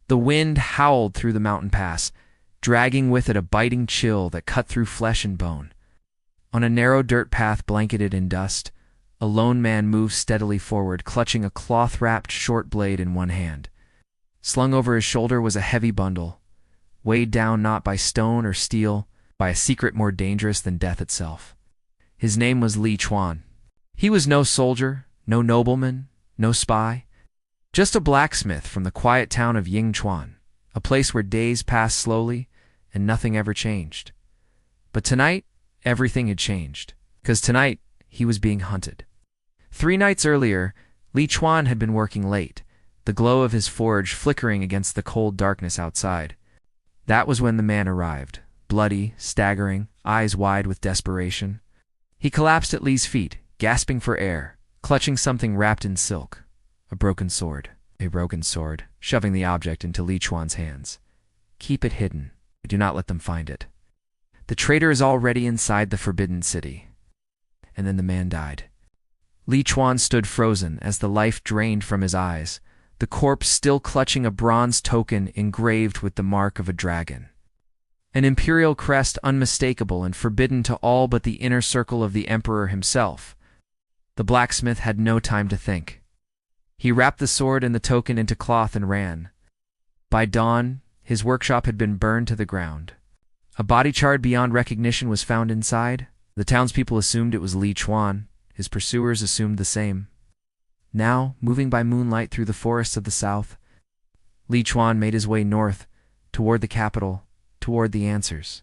The wind howled through the mountain pass, dragging with it a biting chill that cut through flesh and bone. On a narrow dirt path blanketed in dust, a lone man moved steadily forward, clutching a cloth-wrapped short blade in one hand. Slung over his shoulder was a heavy bundle, weighed down not by stone or steel, by a secret more dangerous than death itself. His name was Li Chuan. He was no soldier, no nobleman, no spy, just a blacksmith from the quiet town of Yingchuan, a place where days passed slowly and nothing ever changed. But tonight, everything had changed, because tonight he was being hunted. 3 nights earlier, Li Chuan had been working late, the glow of his forge flickering against the cold darkness outside. That was when the man arrived, bloody, staggering, eyes wide with desperation. He collapsed at Li's feet, gasping for air, clutching something wrapped in silk. A broken sword, shoving the object into Li Chuan's hands. Keep it hidden. Do not let them find it. The traitor is already inside the forbidden city. And then the man died. Li Chuan stood frozen as the life drained from his eyes, the corpse still clutching a bronze token engraved with the mark of a dragon. An imperial crest unmistakable and forbidden to all but the inner circle of the emperor himself. The blacksmith had no time to think. He wrapped the sword and the token into cloth and ran. By dawn, his workshop had been burned to the ground. A body charred beyond recognition was found inside. The townspeople assumed it was Li Chuan. His pursuers assumed the same. Now, moving by moonlight through the forests of the south, Li Chuan made his way north, toward the capital, toward the answers.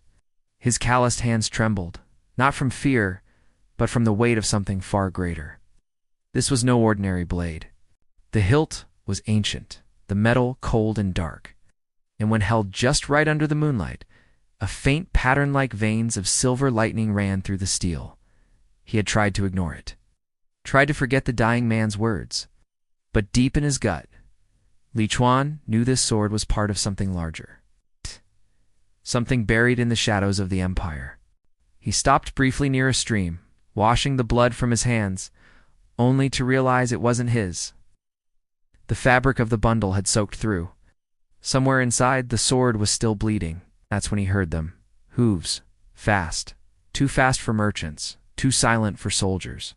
His calloused hands trembled, not from fear, but from the weight of something far greater. This was no ordinary blade. The hilt was ancient, the metal cold and dark, and when held just right under the moonlight, a faint pattern-like veins of silver lightning ran through the steel. He had tried to ignore it, tried to forget the dying man's words, but deep in his gut, Li Chuan knew this sword was part of something larger, something buried in the shadows of the empire. He stopped briefly near a stream, washing the blood from his hands, only to realize it wasn't his. The fabric of the bundle had soaked through. Somewhere inside, the sword was still bleeding. That's when he heard them. Hooves. Fast. Too fast for merchants. Too silent for soldiers.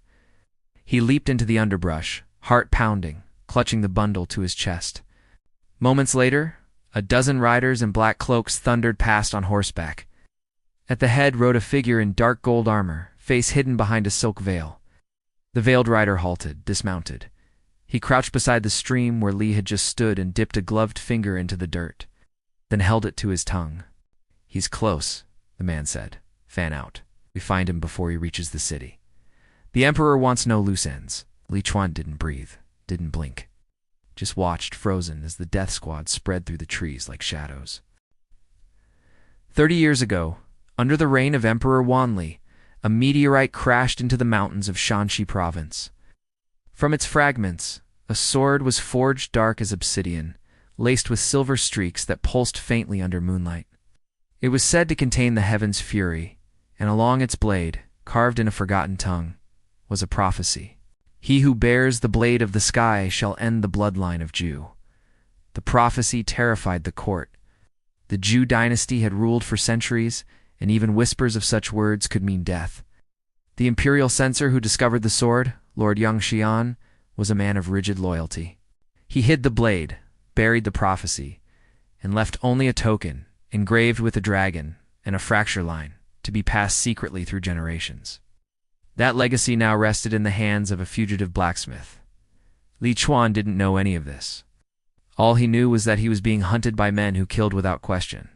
He leaped into the underbrush, heart pounding, clutching the bundle to his chest. Moments later, a dozen riders in black cloaks thundered past on horseback. At the head rode a figure in dark gold armor, face hidden behind a silk veil. The veiled rider halted, dismounted. He crouched beside the stream where Li had just stood and dipped a gloved finger into the dirt, then held it to his tongue. "He's close," the man said. "Fan out. We find him before he reaches the city." The emperor wants no loose ends. Li Chuan didn't breathe, didn't blink. Just watched, frozen, as the death squad spread through the trees like shadows. 30 years ago, under the reign of Emperor Wanli, a meteorite crashed into the mountains of Shanxi province. From its fragments, a sword was forged dark as obsidian, laced with silver streaks that pulsed faintly under moonlight. It was said to contain the heaven's fury, and along its blade, carved in a forgotten tongue, was a prophecy. He who bears the blade of the sky shall end the bloodline of Zhu. The prophecy terrified the court. The Zhu dynasty had ruled for centuries, and even whispers of such words could mean death. The imperial censor who discovered the sword, Lord Yangxian, was a man of rigid loyalty. He hid the blade, buried the prophecy, and left only a token, engraved with a dragon and a fracture line, to be passed secretly through generations. That legacy now rested in the hands of a fugitive blacksmith. Li Chuan didn't know any of this. All he knew was that he was being hunted by men who killed without question,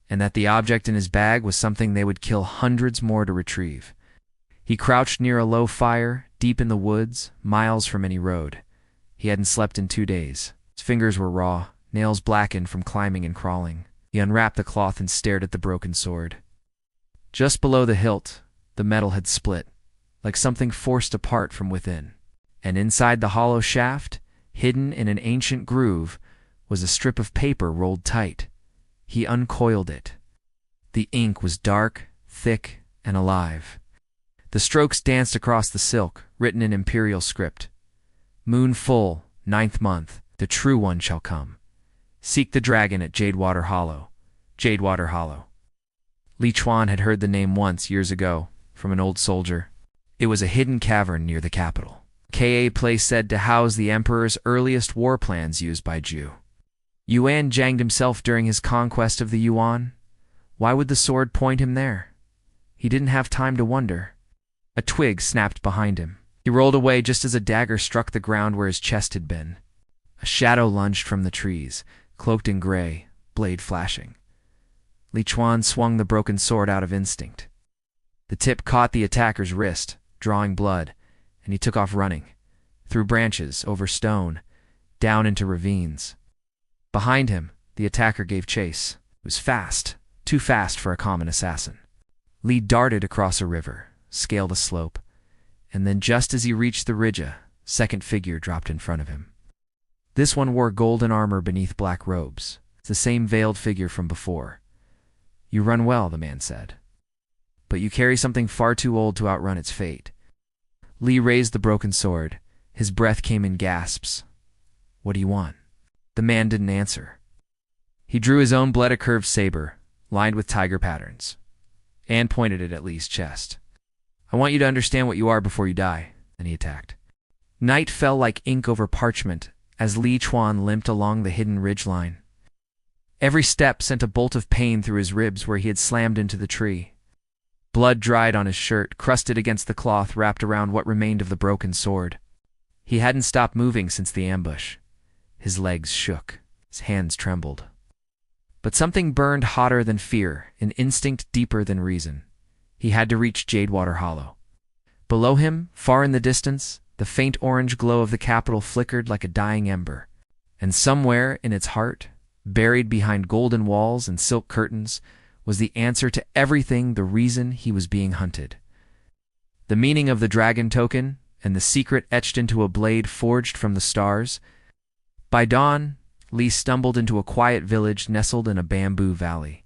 and that the object in his bag was something they would kill hundreds more to retrieve. He crouched near a low fire, deep in the woods, miles from any road. He hadn't slept in 2 days. His fingers were raw, nails blackened from climbing and crawling. He unwrapped the cloth and stared at the broken sword. Just below the hilt, the metal had split, like something forced apart from within. And inside the hollow shaft, hidden in an ancient groove, was a strip of paper rolled tight. He uncoiled it. The ink was dark, thick, and alive. The strokes danced across the silk, written in imperial script. "Moon full, 9th month, the true one shall come. Seek the dragon at Jadewater Hollow. Jadewater Hollow. Li Chuan had heard the name once, years ago, from an old soldier. It was a hidden cavern near the capital. A place said to house the emperor's earliest war plans used by Zhu. Yuan Zhanged himself during his conquest of the Yuan. Why would the sword point him there? He didn't have time to wonder. A twig snapped behind him. He rolled away just as a dagger struck the ground where his chest had been. A shadow lunged from the trees, cloaked in gray, blade flashing. Li Chuan swung the broken sword out of instinct. The tip caught the attacker's wrist, drawing blood, and he took off running, through branches, over stone, down into ravines. Behind him, the attacker gave chase. It was fast, too fast for a common assassin. Li darted across a river, scaled a slope, and then just as he reached the ridge, a second figure dropped in front of him. This one wore golden armor beneath black robes. It's the same veiled figure from before. You run well, the man said, but you carry something far too old to outrun its fate. Li raised the broken sword. His breath came in gasps. What do you want? The man didn't answer. He drew his own blade-curved saber, lined with tiger patterns, and pointed it at Li's chest. I want you to understand what you are before you die. Then he attacked. Night fell like ink over parchment as Li Chuan limped along the hidden ridgeline. Every step sent a bolt of pain through his ribs where he had slammed into the tree. Blood dried on his shirt, crusted against the cloth wrapped around what remained of the broken sword. He hadn't stopped moving since the ambush. His legs shook. His hands trembled. But something burned hotter than fear, an instinct deeper than reason. He had to reach Jadewater Hollow. Below him, far in the distance, the faint orange glow of the capital flickered like a dying ember. And somewhere in its heart, buried behind golden walls and silk curtains, was the answer to everything, the reason he was being hunted. The meaning of the dragon token, and the secret etched into a blade forged from the stars. By dawn, Li stumbled into a quiet village nestled in a bamboo valley.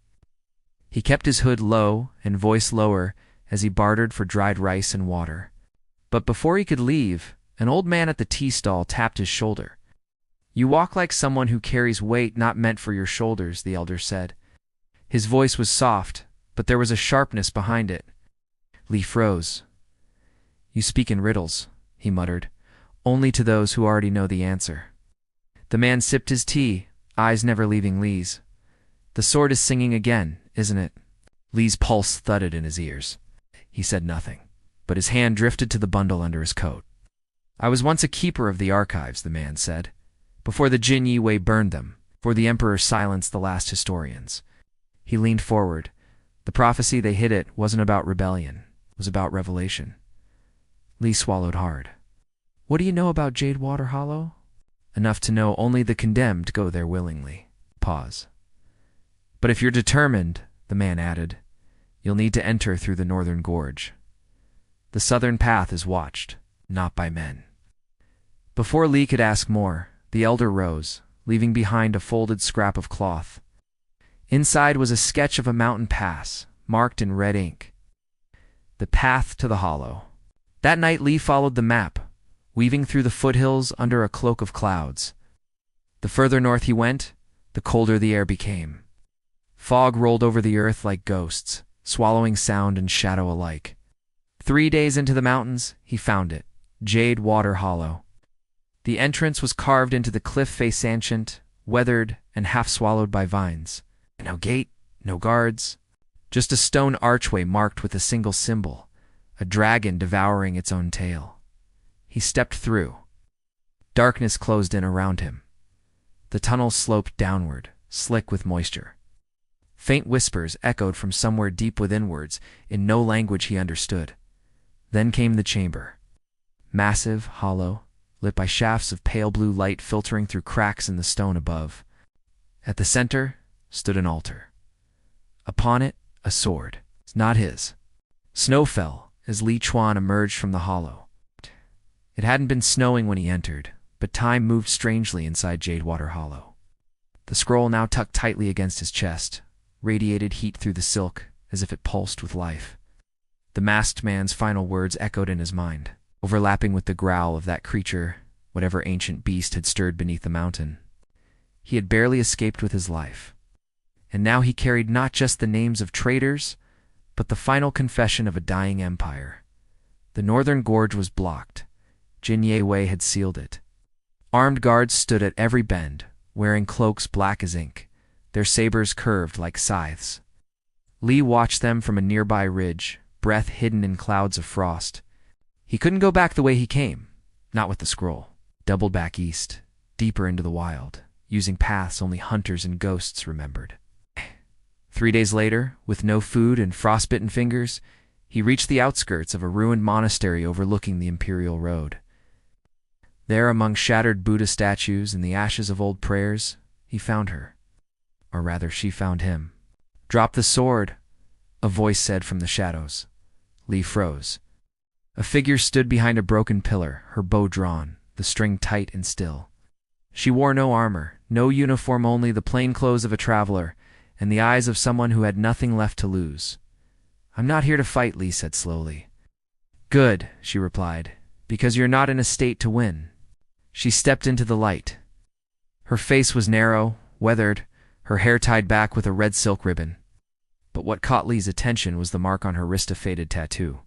He kept his hood low and voice lower as he bartered for dried rice and water. But before he could leave, an old man at the tea stall tapped his shoulder. You walk like someone who carries weight not meant for your shoulders, the elder said. His voice was soft, but there was a sharpness behind it. Li froze. You speak in riddles, he muttered, only to those who already know the answer. The man sipped his tea, eyes never leaving Li's. The sword is singing again, isn't it? Li's pulse thudded in his ears. He said nothing, but his hand drifted to the bundle under his coat. I was once a keeper of the archives, the man said, before the Jin Yi Wei burned them, before the emperor silenced the last historians. He leaned forward. The prophecy they hid it wasn't about rebellion. It was about revelation. Li swallowed hard. What do you know about Jadewater Hollow? Enough to know only the condemned go there willingly. Pause. But if you're determined, the man added, you'll need to enter through the northern gorge. The southern path is watched, not by men. Before Li could ask more, the elder rose, leaving behind a folded scrap of cloth. Inside was a sketch of a mountain pass, marked in red ink. The path to the hollow. That night Li followed the map, weaving through the foothills under a cloak of clouds. The further north he went, the colder the air became. Fog rolled over the earth like ghosts, swallowing sound and shadow alike. 3 days into the mountains, he found it, Jadewater Hollow. The entrance was carved into the cliff face, ancient, weathered, and half swallowed by vines. No gate, no guards, just a stone archway marked with a single symbol, a dragon devouring its own tail. He stepped through. Darkness closed in around him. The tunnel sloped downward, slick with moisture. Faint whispers echoed from somewhere deep withinwards in no language he understood. Then came the chamber. Massive, hollow, lit by shafts of pale blue light filtering through cracks in the stone above. At the center stood an altar. Upon it, a sword. It's not his. Snow fell as Li Chuan emerged from the hollow. It hadn't been snowing when he entered, but time moved strangely inside Jadewater Hollow. The scroll now tucked tightly against his chest, radiated heat through the silk as if it pulsed with life. The masked man's final words echoed in his mind, overlapping with the growl of that creature, whatever ancient beast had stirred beneath the mountain. He had barely escaped with his life. And now he carried not just the names of traitors, but the final confession of a dying empire. The northern gorge was blocked. Jinye Wei had sealed it. Armed guards stood at every bend, wearing cloaks black as ink, their sabers curved like scythes. Li watched them from a nearby ridge, breath hidden in clouds of frost. He couldn't go back the way he came, not with the scroll. Doubled back east, deeper into the wild, using paths only hunters and ghosts remembered. 3 days later, with no food and frostbitten fingers, he reached the outskirts of a ruined monastery overlooking the imperial road. There, among shattered Buddha statues and the ashes of old prayers, he found her. Or rather, she found him. "Drop the sword," a voice said from the shadows. Li froze. A figure stood behind a broken pillar, her bow drawn, the string tight and still. She wore no armor, no uniform, only the plain clothes of a traveler, and the eyes of someone who had nothing left to lose. "I'm not here to fight," Li said slowly. "Good," she replied, "because you're not in a state to win." She stepped into the light. Her face was narrow, weathered, her hair tied back with a red silk ribbon. But what caught Li's attention was the mark on her wrist, a faded tattoo,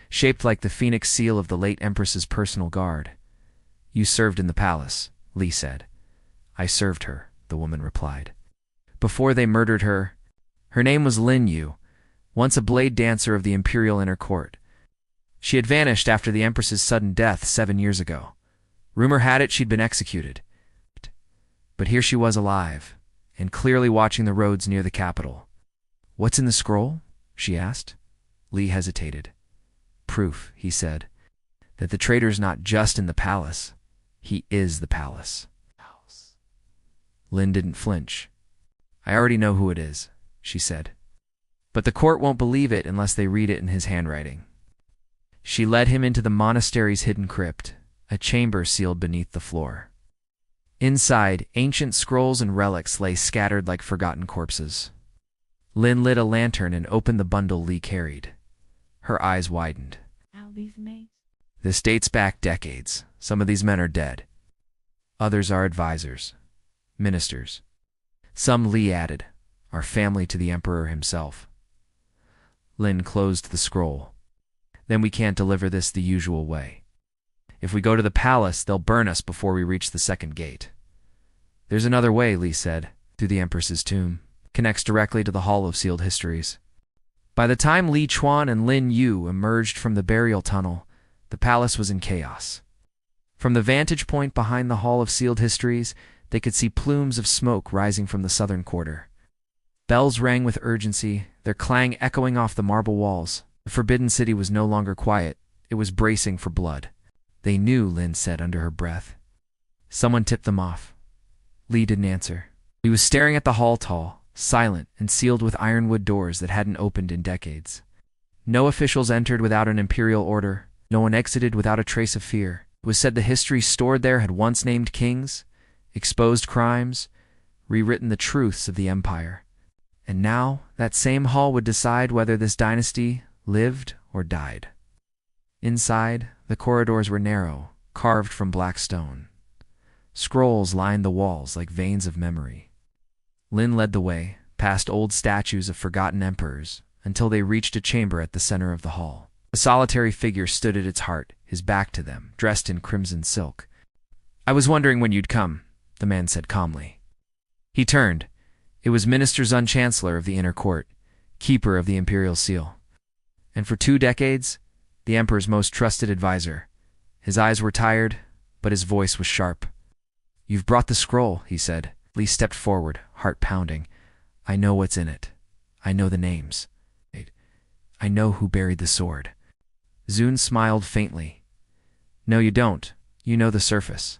shaped like the phoenix seal of the late Empress's personal guard. "You served in the palace," Li said. "I served her," the woman replied. "Before they murdered her. Her name was Lin Yu, once a blade dancer of the imperial inner court. She had vanished after the Empress's sudden death 7 years ago. Rumor had it she'd been executed. But here she was alive, and clearly watching the roads near the capital. "What's in the scroll?" she asked. Li hesitated. "Proof," he said, "that the traitor's not just in the palace. He is the palace." Lin didn't flinch. "I already know who it is," she said. "But the court won't believe it unless they read it in his handwriting." She led him into the monastery's hidden crypt, a chamber sealed beneath the floor. Inside, ancient scrolls and relics lay scattered like forgotten corpses. Lin lit a lantern and opened the bundle Li carried. Her eyes widened. "This dates back decades. Some of these men are dead. Others are advisors, ministers. Some," Li added, "are family to the emperor himself." Lin closed the scroll. "Then we can't deliver this the usual way. If we go to the palace, they'll burn us before we reach the second gate." "There's another way," Li said, "through the Empress's tomb. Connects directly to the Hall of Sealed Histories." By the time Li Chuan and Lin Yu emerged from the burial tunnel, the palace was in chaos. From the vantage point behind the Hall of Sealed Histories, they could see plumes of smoke rising from the southern quarter. Bells rang with urgency, their clang echoing off the marble walls. The Forbidden City was no longer quiet. It was bracing for blood. "They knew," Lin said under her breath. Someone tipped them off. Li didn't answer. He was staring at the hall, tall, silent, and sealed with ironwood doors that hadn't opened in decades. No officials entered without an imperial order. No one exited without a trace of fear. It was said the history stored there had once named kings, exposed crimes, rewritten the truths of the empire. And now, that same hall would decide whether this dynasty lived or died. Inside, the corridors were narrow, carved from black stone. Scrolls lined the walls like veins of memory. Lin led the way, past old statues of forgotten emperors, until they reached a chamber at the center of the hall. A solitary figure stood at its heart, his back to them, dressed in crimson silk. "I was wondering when you'd come," the man said calmly. He turned. It was Minister Zun, Chancellor of the Inner Court, keeper of the Imperial Seal. And for 2 decades, the Emperor's most trusted advisor. His eyes were tired, but his voice was sharp. "You've brought the scroll," he said. Li stepped forward, heart pounding. "I know what's in it. I know the names. I know who buried the sword." Zun smiled faintly. "No, you don't. You know the surface.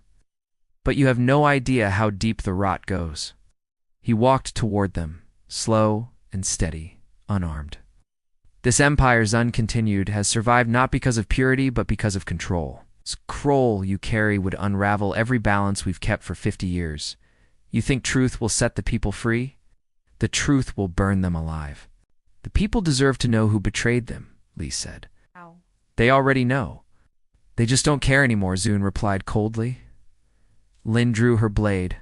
But you have no idea how deep the rot goes." He walked toward them, slow and steady, unarmed. "This empire," Zun continued, "has survived not because of purity, but because of control. This scroll you carry would unravel every balance we've kept for 50 years. You think truth will set the people free? The truth will burn them alive." "The people deserve to know who betrayed them," Li said. How? "They already know. They just don't care anymore," Zun replied coldly. Lin drew her blade.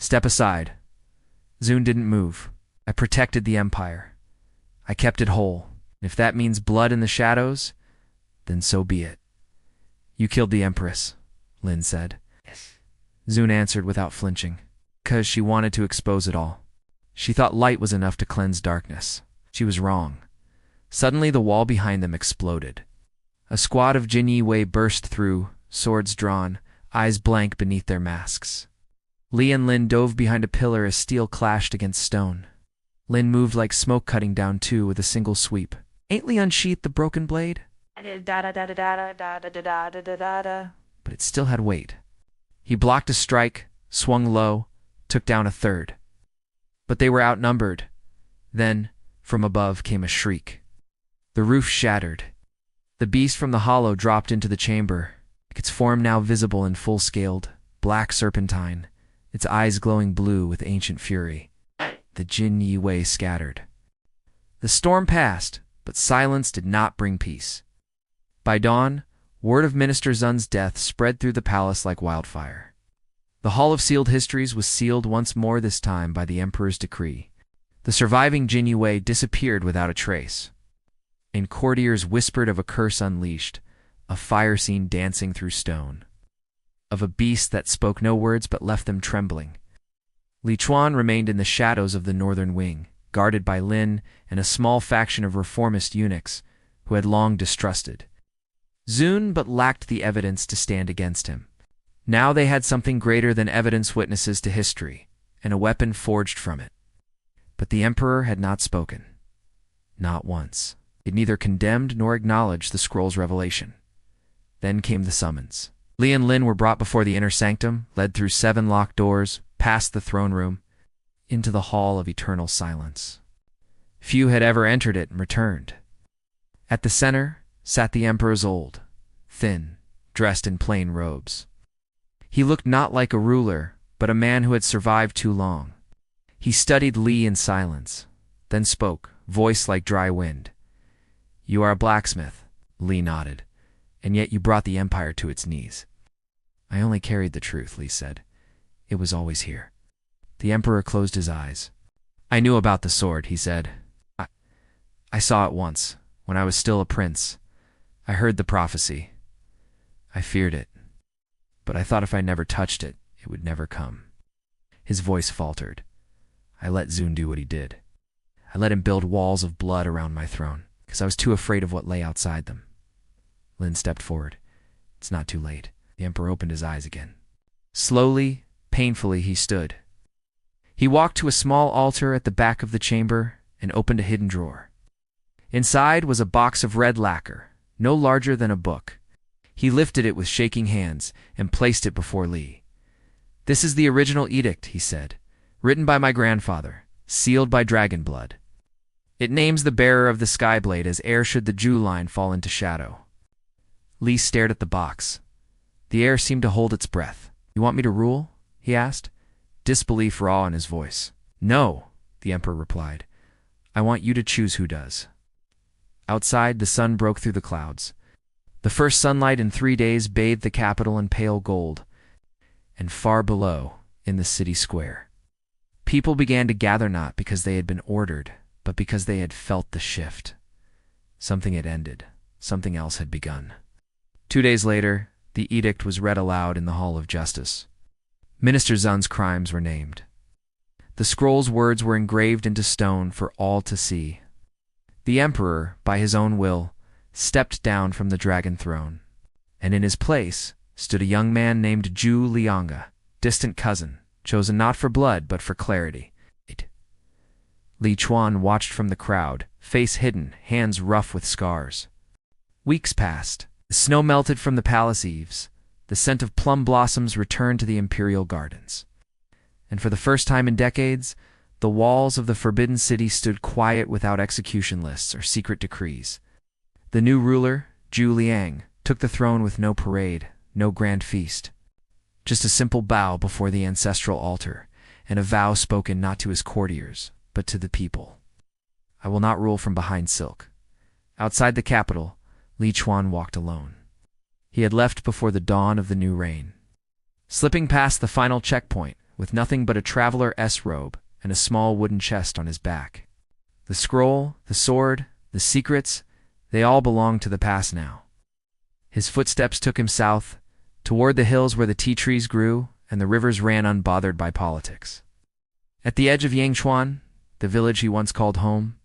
Step aside. Zun didn't move. I protected the empire. I kept it whole. If that means blood in the shadows, then so be it. You killed the Empress, Lin said. Yes. Zun answered without flinching, because she wanted to expose it all. She thought light was enough to cleanse darkness. She was wrong. Suddenly the wall behind them exploded. A squad of Jin Yi Wei burst through, swords drawn, eyes blank beneath their masks. Li and Lin dove behind a pillar as steel clashed against stone. Lin moved like smoke cutting down two with a single sweep. Ain't Li unsheathed the broken blade? Da da da da da da da da da da da. But it still had weight. He blocked a strike, swung low, took down a third. But they were outnumbered. Then, from above came a shriek. The roof shattered. The beast from the hollow dropped into the chamber, its form now visible in full-scaled, black serpentine, its eyes glowing blue with ancient fury. The Jin Yi Wei scattered. The storm passed, but silence did not bring peace. By dawn, word of Minister Zun's death spread through the palace like wildfire. The Hall of Sealed Histories was sealed once more, this time by the Emperor's decree. The surviving Jin Yi Wei disappeared without a trace. And courtiers whispered of a curse unleashed, a fire scene dancing through stone, of a beast that spoke no words but left them trembling. Li Chuan remained in the shadows of the northern wing, guarded by Lin and a small faction of reformist eunuchs who had long distrusted Zun but lacked the evidence to stand against him. Now they had something greater than evidence, witnesses to history, and a weapon forged from it. But the Emperor had not spoken. Not once. It neither condemned nor acknowledged the scroll's revelation. Then came the summons. Li and Lin were brought before the inner sanctum, led through 7 locked doors, past the throne room, into the hall of eternal silence. Few had ever entered it and returned. At the center sat the Emperor's old, thin, dressed in plain robes. He looked not like a ruler, but a man who had survived too long. He studied Li in silence, then spoke, voice like dry wind. "You are a blacksmith," Li nodded, "and yet you brought the empire to its knees." "I only carried the truth," Li said. "It was always here." The Emperor closed his eyes. "I knew about the sword," he said. I saw it once, when I was still a prince. I heard the prophecy. I feared it. But I thought if I never touched it, it would never come." His voice faltered. "I let Zun do what he did. I let him build walls of blood around my throne, because I was too afraid of what lay outside them." Lin stepped forward. "It's not too late." The Emperor opened his eyes again. Slowly, painfully, he stood. He walked to a small altar at the back of the chamber and opened a hidden drawer. Inside was a box of red lacquer, no larger than a book. He lifted it with shaking hands and placed it before Li. "This is the original edict," he said, "written by my grandfather, sealed by dragon blood. It names the bearer of the Skyblade as heir should the Jew line fall into shadow." Li stared at the box. The air seemed to hold its breath. "You want me to rule?" he asked, disbelief raw in his voice. "No," the Emperor replied. "I want you to choose who does." Outside, the sun broke through the clouds. The first sunlight in 3 days bathed the capital in pale gold, and far below, in the city square, people began to gather not because they had been ordered, but because they had felt the shift. Something had ended. Something else had begun. 2 days later, the edict was read aloud in the Hall of Justice. Minister Zun's crimes were named. The scroll's words were engraved into stone for all to see. The Emperor, by his own will, stepped down from the dragon throne, and in his place stood a young man named Zhu Lianga, distant cousin, chosen not for blood but for clarity. Li Chuan watched from the crowd, face hidden, hands rough with scars. Weeks passed. The snow melted from the palace eaves. The scent of plum blossoms returned to the imperial gardens. And for the first time in decades, the walls of the Forbidden City stood quiet without execution lists or secret decrees. The new ruler, Zhu Liang, took the throne with no parade, no grand feast. Just a simple bow before the ancestral altar, and a vow spoken not to his courtiers, but to the people. "I will not rule from behind silk." Outside the capital, Li Chuan walked alone. He had left before the dawn of the new reign. Slipping past the final checkpoint, with nothing but a traveler's robe and a small wooden chest on his back. The scroll, the sword, the secrets, they all belonged to the past now. His footsteps took him south, toward the hills where the tea trees grew and the rivers ran unbothered by politics. At the edge of Yangchuan, the village he once called home,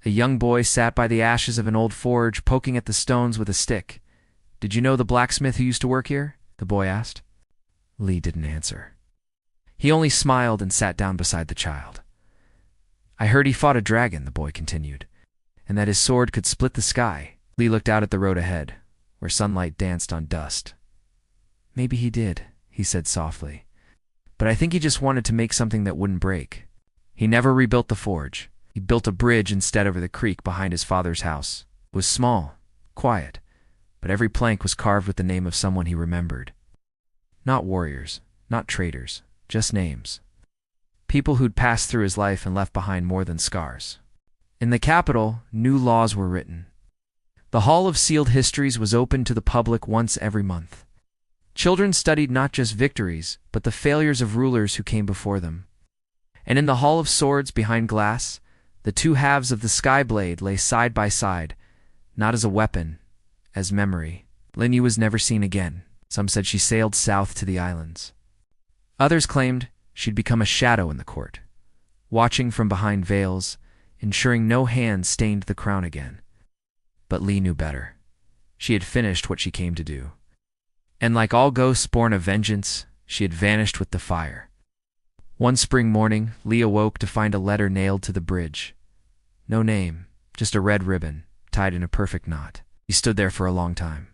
a young boy sat by the ashes of an old forge, poking at the stones with a stick. "Did you know the blacksmith who used to work here?" the boy asked. Li didn't answer. He only smiled and sat down beside the child. "I heard he fought a dragon," the boy continued, "and that his sword could split the sky." Li looked out at the road ahead, where sunlight danced on dust. "Maybe he did," he said softly. "But I think he just wanted to make something that wouldn't break. He never rebuilt the forge. He built a bridge instead over the creek behind his father's house. It was small, quiet, but every plank was carved with the name of someone he remembered. Not warriors, not traders, just names. People who'd passed through his life and left behind more than scars." In the capital, new laws were written. The Hall of Sealed Histories was open to the public once every month. Children studied not just victories, but the failures of rulers who came before them. And in the Hall of Swords behind glass, the two halves of the sky blade lay side by side, not as a weapon, as memory. Linyu was never seen again. Some said she sailed south to the islands. Others claimed she'd become a shadow in the court, watching from behind veils, ensuring no hand stained the crown again. But Li knew better. She had finished what she came to do. And like all ghosts born of vengeance, she had vanished with the fire. One spring morning, Li awoke to find a letter nailed to the bridge. No name, just a red ribbon, tied in a perfect knot. He stood there for a long time.